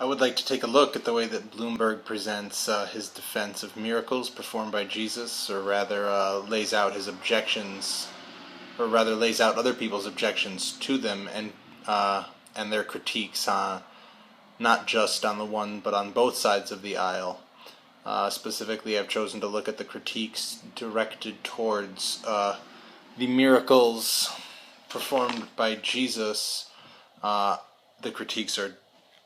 I would like to take a look at the way that Bloomberg presents his defense of miracles performed by Jesus, or rather lays out his objections, or rather lays out other people's objections to them and their critiques, not just on the one but on both sides of the aisle. Specifically, I've chosen to look at the critiques directed towards the miracles performed by Jesus. The critiques are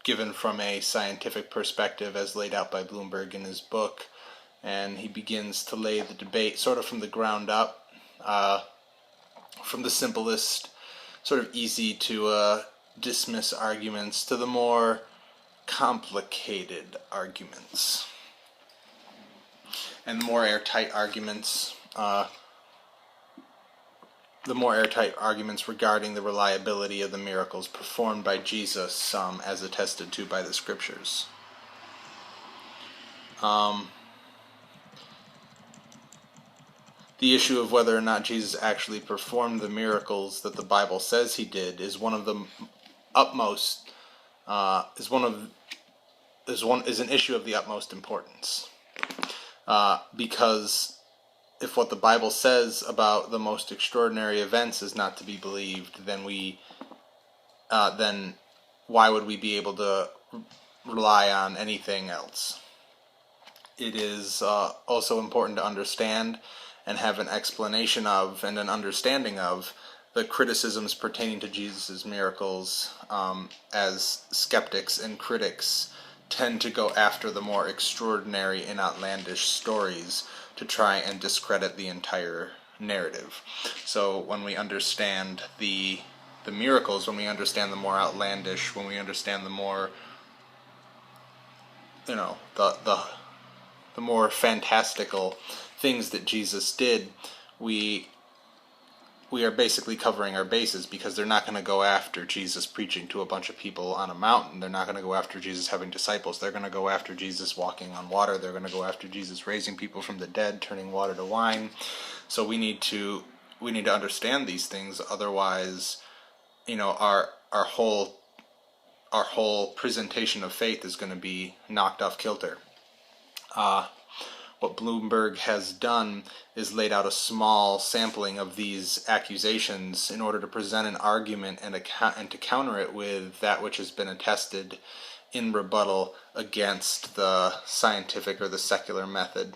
given from a scientific perspective as laid out by Bloomberg in his book, and he begins to lay the debate sort of from the ground up, from the simplest, sort of easy to dismiss arguments to the more complicated arguments. And the more airtight arguments regarding the reliability of the miracles performed by Jesus, as attested to by the Scriptures. The issue of whether or not Jesus actually performed the miracles that the Bible says he did is one of the utmost is an issue of the utmost importance, because if what the Bible says about the most extraordinary events is not to be believed, then why would we be able to rely on anything else? It is also important to understand and have an explanation of and an understanding of the criticisms pertaining to Jesus' miracles, as skeptics and critics tend to go after the more extraordinary and outlandish stories to try and discredit the entire narrative. So when we understand the miracles, when we understand the more outlandish, when we understand the more, the more fantastical things that Jesus did, we are basically covering our bases, because they're not going to go after Jesus preaching to a bunch of people on a mountain. They're not going to go after Jesus having disciples. They're going to go after Jesus walking on water. They're going to go after Jesus raising people from the dead, turning water to wine. So we need to understand these things. Otherwise, our whole presentation of faith is going to be knocked off kilter. What Bloomberg has done is laid out a small sampling of these accusations in order to present an argument and to counter it with that which has been attested in rebuttal against the scientific or the secular method.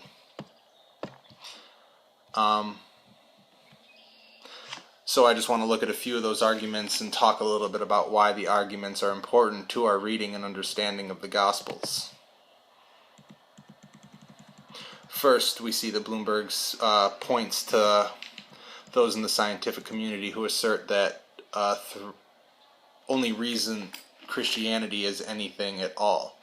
So I just want to look at a few of those arguments and talk a little bit about why the arguments are important to our reading and understanding of the Gospels. First, we see that Bloomberg's points to those in the scientific community who assert that only reason Christianity is anything at all.